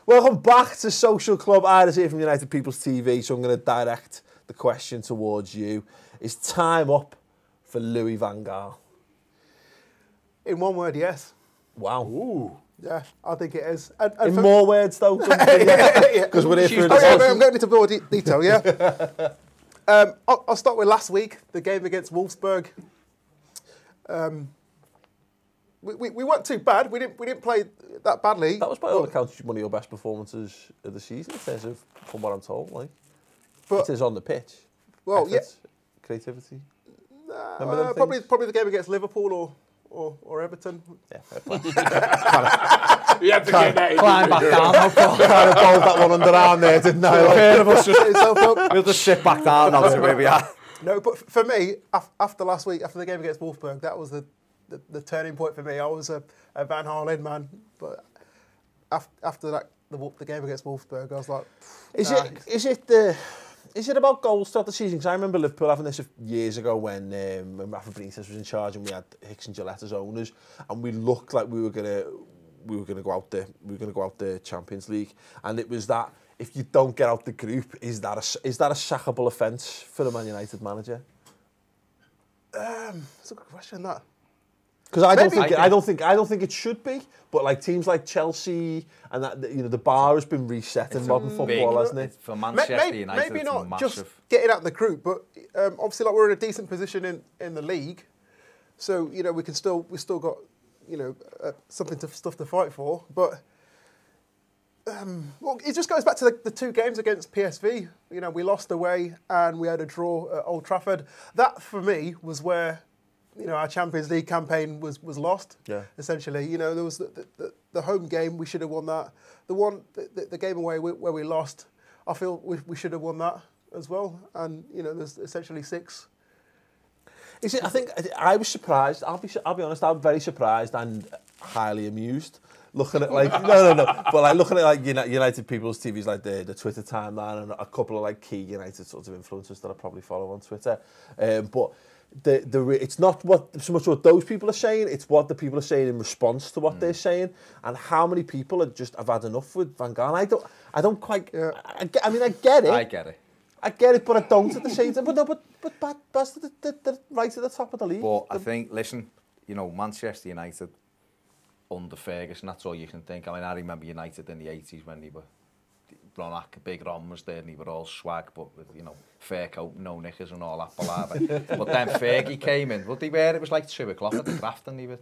Welcome back to Social Club. Irah here from United People's TV, so I'm going to direct the question towards you. Is time up for Louis Van Gaal? In one word, yes. Wow. Ooh. Yeah, I think it is. And in more words, though? Because we're here for a discussion. I'm going into more detail, yeah. I'll start with last week, the game against Wolfsburg. We weren't too bad. We didn't play that badly. That was by all accounts one of your best performances of the season, in terms of, from what I'm told, like. But it is on the pitch. Well, effort, creativity. Probably the game against Liverpool or Everton. Yeah, fair play. You had to get that in. Climb back down. Kind of bowled that one underarm there, didn't I? We'll just sit back down now to where we are. No, but for me, after last week, after the game against Wolfsburg, that was the turning point for me. I was a Van Gaal in man, but after that, the game against Wolfsburg, I was like, Is it about goals throughout the season? Because I remember Liverpool having this years ago when Rafa Benitez was in charge and we had Hicks and Gillette as owners, and we looked like we were gonna go out the Champions League, and it was that if you don't get out the group, is that a sackable offence for the Man United manager? That's a good question. That. Because I don't think it should be, but like teams like Chelsea and that, you know, the bar has been reset in modern football, hasn't it? For Manchester United, maybe not massive. just getting out of the group, but obviously like we're in a decent position in the league, so you know we still got stuff to fight for. But well, it just goes back to the two games against PSV. You know, we lost away and we had a draw at Old Trafford. That for me was where, you know, our Champions League campaign was lost. Yeah. Essentially, you know, there was the home game, we should have won that. The game away where we lost, I feel we should have won that as well. And you know, there's essentially 6. I think I was surprised. I'll be honest. I'm very surprised and highly amused looking at like but like looking at like United People's TVs, like the Twitter timeline and a couple of like key United sort of influencers that I probably follow on Twitter, but. It's not so much what those people are saying, it's what the people are saying in response to what they're saying, and how many people have had enough with Van Gaal. I don't quite. Yeah. I mean, I get it. I get it, but I don't at the same time. But that's the right at the top of the league. But I think, listen, you know, Manchester United under Ferguson, that's all you can think. I mean, I remember United in the 80s when they were big Ron was there and they were all swag, but with, you know, fair coat, no knickers and all that palaver. But then Fergie came in. Well, it was like 2 o'clock at the craft and they were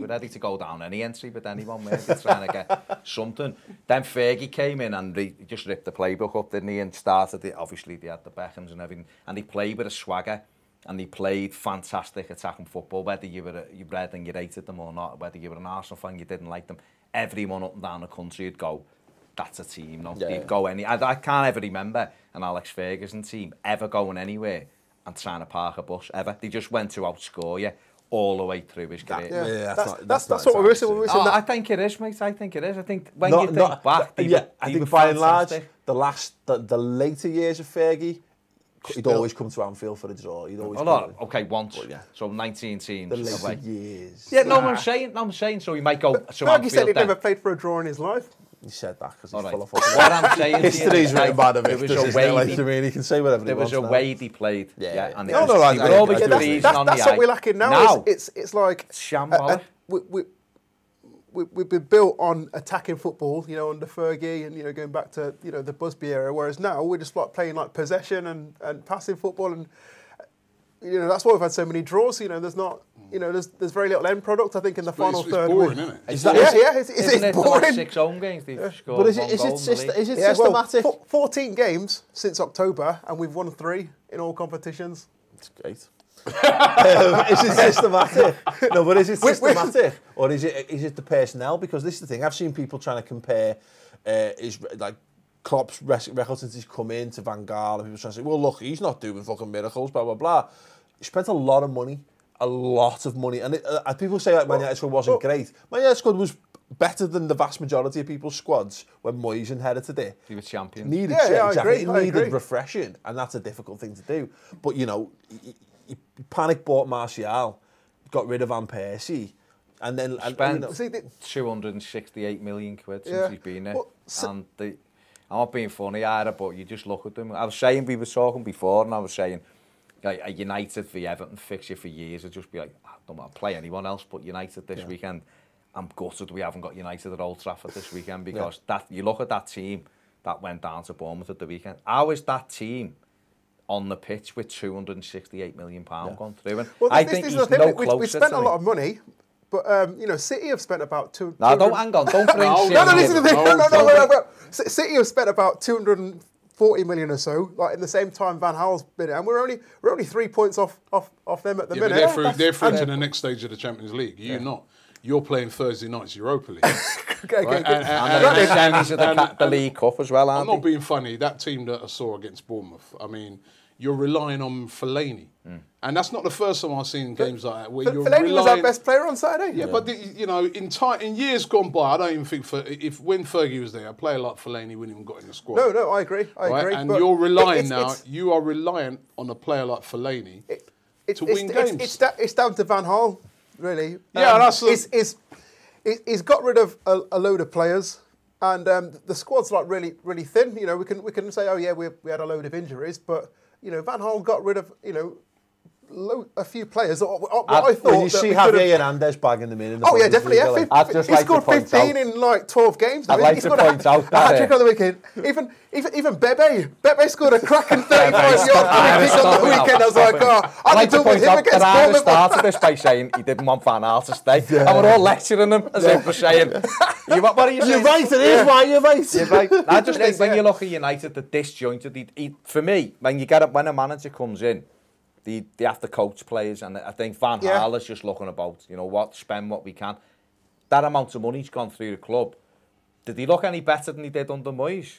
ready to go down any entry, but anyone were trying to get something. Then Fergie came in and he just ripped the playbook up, didn't he, and started it. Obviously, they had the Beckhams and everything, and he played with a swagger. And he played fantastic attacking football, whether you read and you hated them or not, whether you were an Arsenal fan, you didn't like them. Everyone up and down the country would go, that's a team. No, they'd go any. I can't ever remember an Alex Ferguson team ever going anywhere and trying to park a bus ever. They just went to outscore you all the way through his career. That's what we're missing. I think it is, mate. I think it is. I think when you think back, I think by and large, the later years of Fergie, he'd always come to Anfield for a draw. He'd always once. But, so 19 teams. The later years. Yeah, I'm saying. So he might go. Fergie said he'd never played for a draw in his life. He said that because he's full of what I'm saying history's written about him. There was a way he can say whatever there was a way he played. Yeah. And that's what we're lacking now. It's like shambolic. We've been built on attacking football, you know, under Fergie and, you know, going back to, you know, the Busby era, whereas now we're just like playing like possession and passing football, and you know, that's why we've had so many draws. You know, there's not, you know, there's very little end product. I think in the final third. It's boring, isn't it? It's boring. Like 6 home games they've scored. But is it systematic? Well, 14 games since October, and we've won 3 in all competitions. It's great. Is it systematic? No, but is it systematic, or is it the personnel? Because this is the thing. I've seen people trying to compare Klopp's record since he's come in to Van Gaal, and people trying to say, well, look, he's not doing fucking miracles, blah blah blah. He spent a lot of money, and people say like Man United squad wasn't great. Man United squad was better than the vast majority of people's squads when Moyes inherited it. He was champion. I agree. It needed refreshing, and that's a difficult thing to do. But you know, he panic bought Martial, got rid of Van Persie, and then spent 268 million quid since he's been there. And I'm not being funny, Irah, but you just look at them. I was saying, we were talking before, and I was saying, a United v Everton fixture for years would just be like, I don't want to play anyone else but United this weekend. I'm gutted we haven't got United at Old Trafford this weekend, because that you look at that team that went down to Bournemouth at the weekend. How is that team on the pitch with £268 million gone through? And well, I think he's no closer. We spent a lot of money. But, you know, City have spent about two... No, don't hang on. Don't bring City. No, listen to the thing. No. City have spent about 240 million or so, like in the same time Van Gaal's been in. And we're only 3 points off them at the minute. But they're through to the next stage of the Champions League. You're not. You're playing Thursday night's Europa League. Okay. And the semis of the League Cup as well, aren't I'm not being funny. That team that I saw against Bournemouth, I mean, you're relying on Fellaini. And that's not the first time I've seen games like that. Where you're Fellaini was our best player on Saturday. Yeah, but you know, in years gone by, I don't even think when Fergie was there, a player like Fellaini wouldn't even got in the squad. No, I agree. And you're relying you are reliant on a player like Fellaini to win games. It's down to Van Gaal, really. Yeah, he's got rid of a load of players, and the squad's like really thin. You know, we can say, oh yeah, we had a load of injuries, but you know, Van Gaal got rid of a few players. I thought you see Javier Hernandez bagging them in. Oh yeah, definitely. Yeah, he scored 15 in like 12 games. I'd like to point out that hat-trick on the weekend. Even Bebe scored a cracking 35-yard kick on the weekend. I was like, I'd like to point out that Irah started this by saying he didn't want Van Gaal to stay, and we're all lecturing him as if we're saying, what are you saying? You're right. It is why you're right. You're right. I just think when you look at United, the disjointed. For me, when a manager comes in, they have to coach players, and I think Van Gaal is just looking about, you know, spend what we can. That amount of money's gone through the club. Did he look any better than he did under Moyes?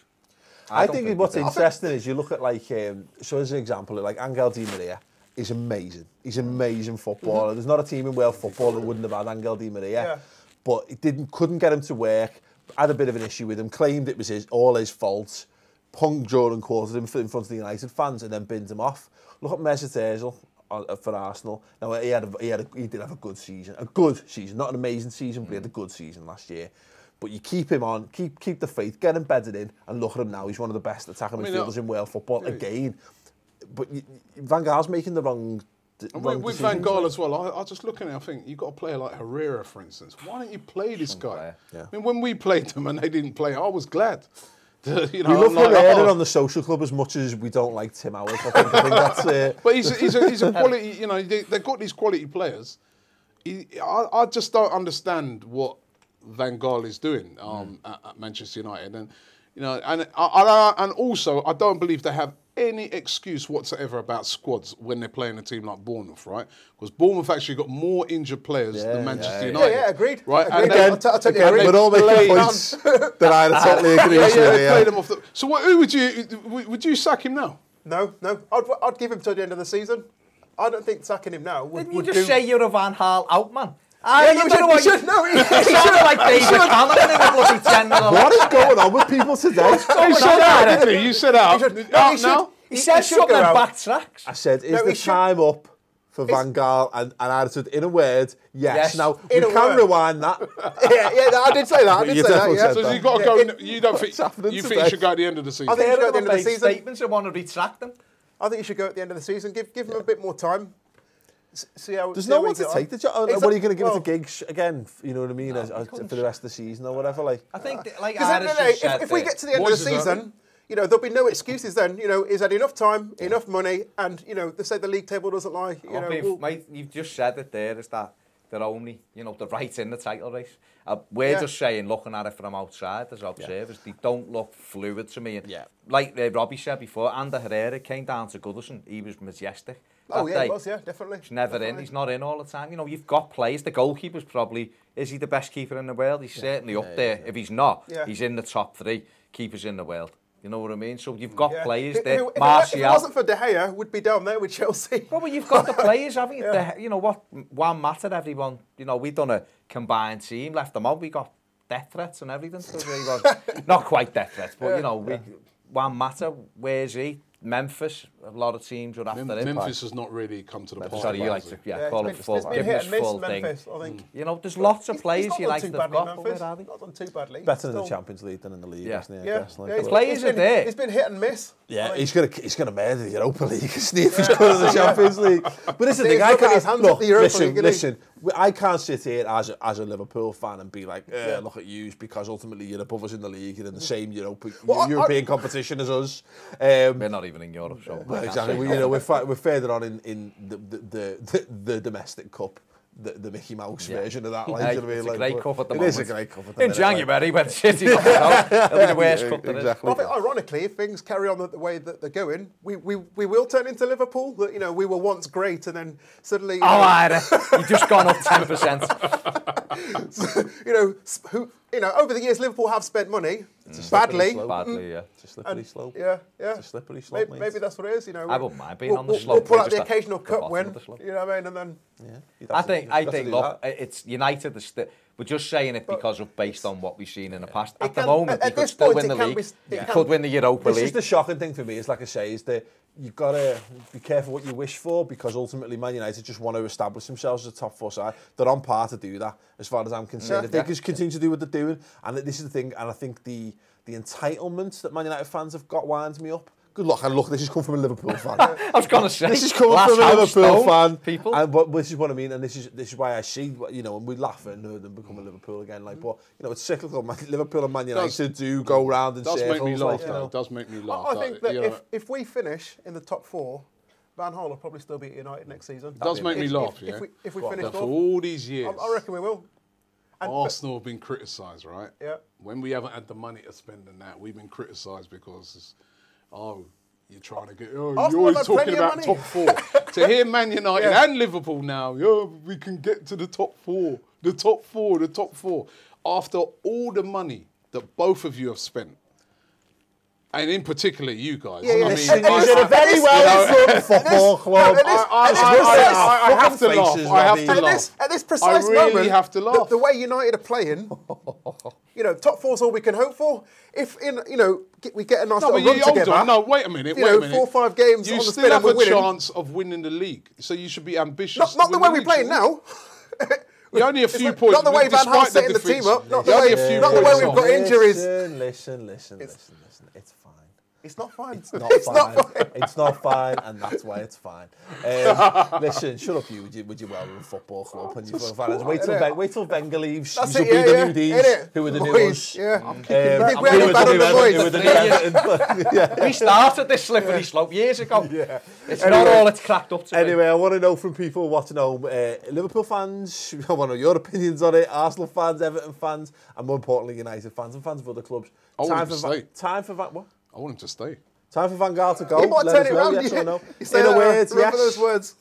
I think what's interesting is you look at, like, so as an example, like Angel Di Maria is amazing. He's an amazing footballer. There's not a team in world football that wouldn't have had Angel Di Maria, but it couldn't get him to work. Had a bit of an issue with him. Claimed it was all his fault. Pung Jordan quartered him in front of the United fans and then binned him off. Look at Mesut Ozil for Arsenal. Now he did have a good season, not an amazing season, but he had a good season last year. But you keep him on, keep the faith, get him bedded in, and look at him now. He's one of the best attacking midfielders in world football again. But Van Gaal's making the wrong. With Van Gaal as well, I just look at it, I think you've got a player like Irah, for instance. Why don't you play this guy? Yeah. I mean, when we played them and they didn't play, I was glad. You know, we love Irah on the social club as much as we don't like Tim Howard. I think that's. But he's a quality. You know, they've got these quality players. I just don't understand what Van Gaal is doing at Manchester United, and you know, and also I don't believe they have any excuse whatsoever about squads when they're playing a team like Bournemouth, right? Because Bournemouth actually got more injured players than Manchester United. Yeah, agreed. Right, I'll totally agree. We're all making points that I totally agree with. Played them off so who would you sack him now? No, I'd give him till the end of the season. I don't think sacking him now would Didn't you just say you're a Van Gaal out man? You should know. He sounded like David Cameron in the bloody 10. What is going on with people today? He said out, didn't he? You said out. He said something and backtracks. I said, is the time up for Van Gaal? And I said, in a word, yes. Now, we can rewind that. Yeah, I did say that. So you've got to go, you don't think, you think he should go at the end of the season? I think he should go at the end of the season. Statements I want to retract them. I think you should go at the end of the season. Give him a bit more time. See how. There's no one to take the job. What are you going to give it to Giggs again? You know what I mean? For the rest of the season or whatever. Like I think, like if we get to the end of the season, you know, there'll be no excuses then. You know, is had enough time, enough money, and you know, they say the league table doesn't lie. You know, mate, you've just said it there. Is that they're only, you know, they're right in the title race. We're just saying, looking at it from outside as observers, they don't look fluid to me. And like Robbie said before, Ander Herrera came down to Goodison. He was majestic. Oh yeah, he was, definitely. He's never in. He's not in all the time. You know, you've got players. The goalkeeper's probably, is he the best keeper in the world? He's certainly up there. If he's not, he's in the top 3 keepers in the world. You know what I mean? So you've got players there. If it wasn't for De Gea, we'd be down there with Chelsea. Well, but you've got the players, haven't you? You know what? Juan Mata, everyone. You know, we've done a combined team, left them out. We got death threats and everything. So not quite death threats, but you know, Juan Mata, where's he? Memphis, a lot of teams are after it. Memphis has not really come to the party. Sorry, you like to call it full. It's been hit and miss, Memphis, I think. You know, there's lots of players United have got. Memphis. Not done too badly. Better in the Champions League than in the league, isn't he? The players are there. It's been hit and miss. Yeah, he's gonna murder the Europa League, isn't he, if he's good in the Champions League. But this is the thing, I can't look. Listen. I can't sit here as a Liverpool fan and be like, look at you, because ultimately you're above us in the league, you're in the same European competition as us. We're not even in Europe, so exactly. We're further on in the domestic cup. The Mickey Mouse version of that. Like, it's a great cup at the moment. It is a great cup at the minute. In January, when City knocked it out, it'll be the worst cup there is. Well, I think, ironically, if things carry on the way that they're going, we will turn into Liverpool. That, we were once great, and then suddenly... Ira, you've just gone up 10%. Over the years, Liverpool have spent money badly. Badly, yeah. It's a slippery slope. Yeah. It's a slippery slope, maybe that's what it is. I wouldn't mind being on the slope. We'll pull out the occasional cup win. You know what I mean? And then... Yeah. I think. Look, it's United. We're just saying it because of based on what we've seen in the past. At the moment, he could still win the league. He could win the Europa League. This is the shocking thing for me. Is like I say, is that you've got to be careful what you wish for, because ultimately Man United just want to establish themselves as a top 4 side. They're on par to do that, as far as I'm concerned. If they just continue to do what they're doing, and this is the thing, and I think the entitlement that Man United fans have got winds me up. Good luck, and look, this has come from a Liverpool fan. I was going to say, this has come from a Liverpool fan. People. But this is what I mean, and this is why I see, and we laugh at them become a Liverpool again. Like, but it's cyclical. Liverpool and Man United do go round in circles. Make me laugh. It does make me laugh. I think that if we finish in the top 4, Van Gaal will probably still be at United next season. It does make me laugh. If we finish for all these years, I reckon we will. Arsenal have been criticised, right? Yeah. When we haven't had the money to spend on that, we've been criticised because you're trying to get... you're always talking about top 4. To hear Man United and Liverpool now, we can get to the top 4. The top 4. After all the money that both of you have spent. And in particular, you guys. He's in a very well-run football club. I have to laugh. At this precise moment, I really have to laugh. The way United are playing, top 4 is all we can hope for. If we get a nice little run together. No, wait a minute. 4 or 5 games on the spin and we're winning. You still have a chance of winning the league, so you should be ambitious. Not the way we're playing now. You're only a few points. Not the way Van Gaal's setting the team up. Not the way we've got injuries. Listen. It's fine. It's not fine. It's not fine. It's not fine, and that's why it's fine. Listen, shut up, you with your well-run football club and your fans. Wait till Wenger leaves. That's You'll be the new D's. Who are the new us? We started this slippery slope years ago. It's not all it's cracked up to. Anyway, I want to know from people watching home, Liverpool fans. I want to know your opinions on it. Arsenal fans, Everton fans, and more importantly, United fans and fans of other clubs. Time for what? I want him to stay. Time for Van Gaal to go. He might turn it around. Yes or no? In a word, remember those words.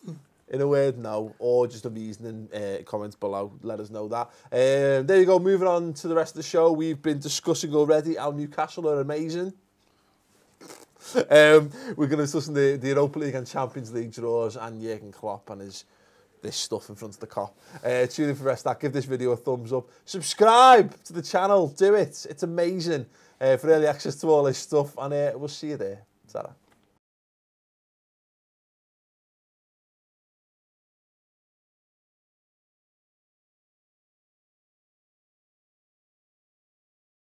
In a word, no. Or just a reasoning comments below. Let us know that. There you go. Moving on to the rest of the show. We've been discussing already how Newcastle are amazing. We're going to discuss the Europa League and Champions League draws and Jurgen Klopp and this stuff in front of the cop. Tune in for the rest of that. Give this video a thumbs up. Subscribe to the channel. Do it. It's amazing. For early access to all this stuff. And we'll see you there. Ta-ra.